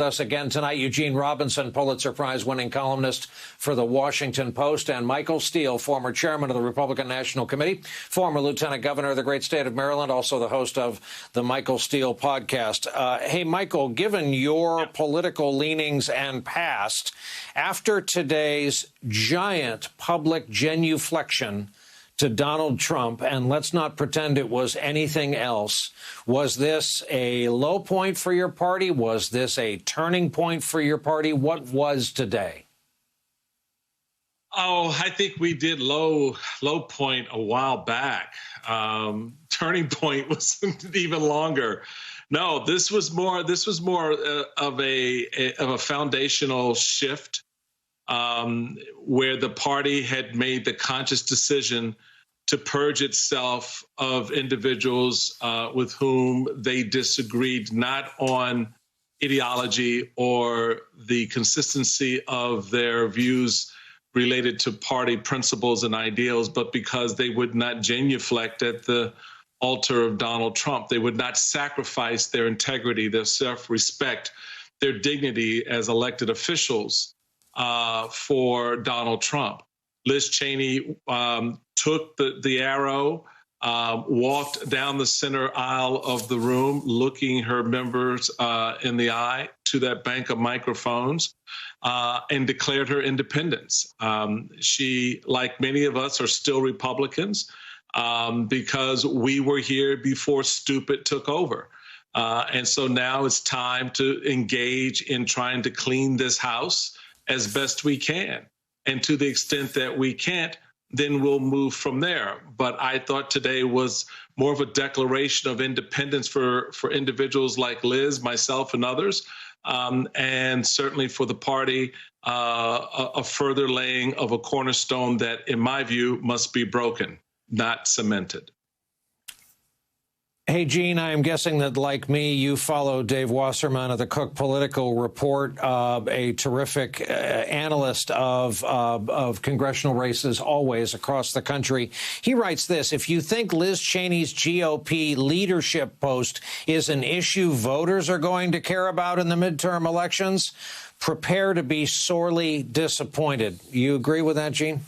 Us again tonight, Eugene Robinson, Pulitzer Prize-winning columnist for The Washington Post, and Michael Steele, former chairman of the Republican National Committee, former lieutenant governor of the great state of Maryland, also the host of the Michael Steele podcast. Hey, Michael, given your political leanings and past, after today's giant public genuflection to Donald Trump, and let's not pretend it was anything else, was this a low point for your party? Was this a turning point for your party? What was today? Oh, I think we did low point a while back. Turning point was even longer. No, this was more of a foundational shift where the party had made the conscious decision to purge itself of individuals with whom they disagreed, not on ideology or the consistency of their views related to party principles and ideals, but because they would not genuflect at the altar of Donald Trump. They would not sacrifice their integrity, their self-respect, their dignity as elected officials for Donald Trump. Liz Cheney took the arrow, walked down the center aisle of the room, looking her members in the eye to that bank of microphones, and declared her independence. She, like many of us, are still Republicans because we were here before stupid took over. And so now it's time to engage in trying to clean this house as best we can. And to the extent that we can't, then we'll move from there. But I thought today was more of a declaration of independence for individuals like Liz, myself, and others, and certainly for the party, a further laying of a cornerstone that, in my view, must be broken, not cemented. Hey, Gene, I am guessing that, like me, you follow Dave Wasserman of the Cook Political Report, a terrific analyst of congressional races always across the country. He writes this: if you think Liz Cheney's GOP leadership post is an issue voters are going to care about in the midterm elections, prepare to be sorely disappointed. You agree with that, Gene?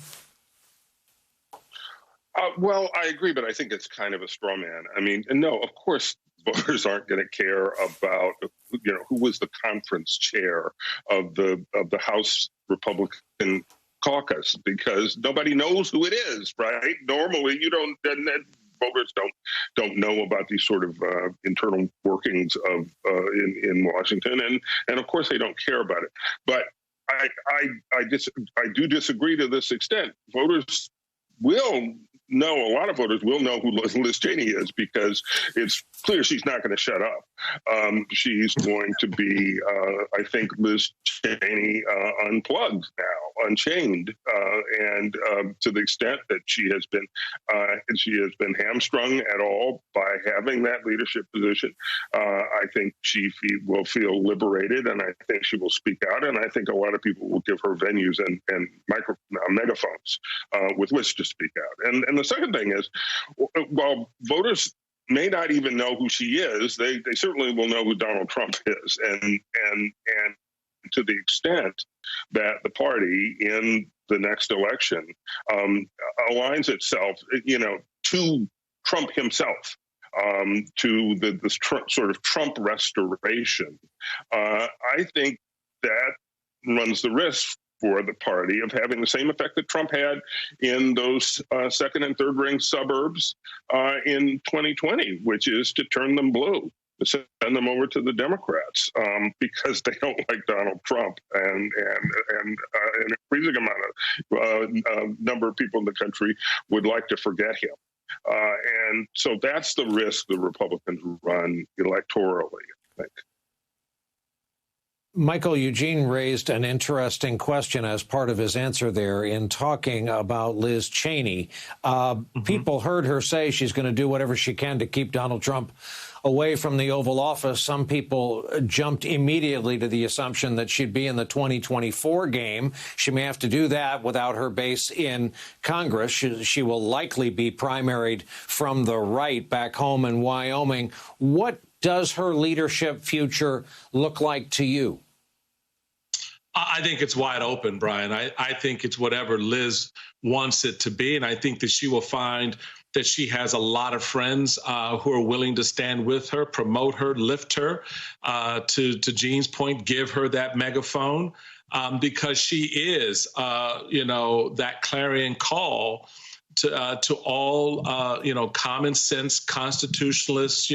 Well, I agree, but I think it's kind of a straw man. I mean, no, of course, voters aren't going to care about, who was the conference chair of the House Republican caucus, because nobody knows who it is, right? Normally, voters don't know about these sort of internal workings of in Washington, and of course they don't care about it. But I do disagree to this extent. Voters will know, a lot of voters will know who Liz Cheney is, because it's clear she's not going to shut up. She's going to be, I think, Liz Cheney unplugged now, unchained, and to the extent that she has been hamstrung at all by having that leadership position, I think she will feel liberated, and I think she will speak out, and I think a lot of people will give her venues and megaphones with which to speak out. And the second thing is, while voters may not even know who she is, they certainly will know who Donald Trump is, and to the extent that the party in the next election aligns itself, to Trump himself, to this sort of Trump restoration, I think that runs the risk for the party of having the same effect that Trump had in those second and third ring suburbs in 2020, which is to turn them blue, to send them over to the Democrats because they don't like Donald Trump, and an increasing amount of number of people in the country would like to forget him. And so that's the risk the Republicans run electorally, I think. Michael, Eugene raised an interesting question as part of his answer there in talking about Liz Cheney. People heard her say she's going to do whatever she can to keep Donald Trump away from the Oval Office. Some people jumped immediately to the assumption that she'd be in the 2024 game. She may have to do that without her base in Congress. She will likely be primaried from the right back home in Wyoming. What does her leadership future look like to you? I think it's wide open, Brian. I think it's whatever Liz wants it to be. And I think that she will find that she has a lot of friends who are willing to stand with her, promote her, lift her, to Gene's point, give her that megaphone, because she is, that clarion call to all, common sense, constitutionalists,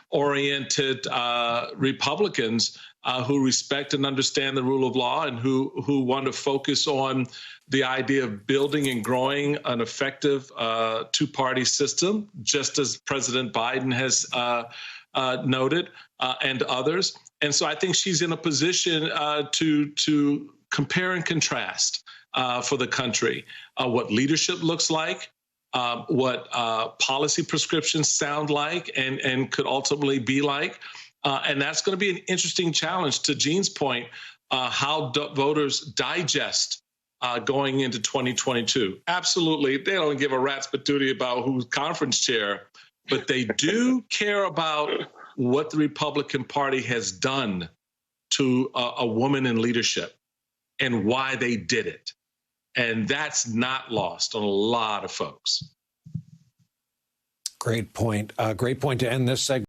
oriented Republicans who respect and understand the rule of law and who want to focus on the idea of building and growing an effective two-party system, just as President Biden has noted, and others. And so I think she's in a position to compare and contrast for the country, what leadership looks like, what policy prescriptions sound like and could ultimately be like. And that's going to be an interesting challenge. To Gene's point, how voters digest going into 2022. Absolutely, they don't give a rat's patootie about who's conference chair, but they do care about what the Republican Party has done to a woman in leadership and why they did it. And that's not lost on a lot of folks. Great point. Great point to end this segment.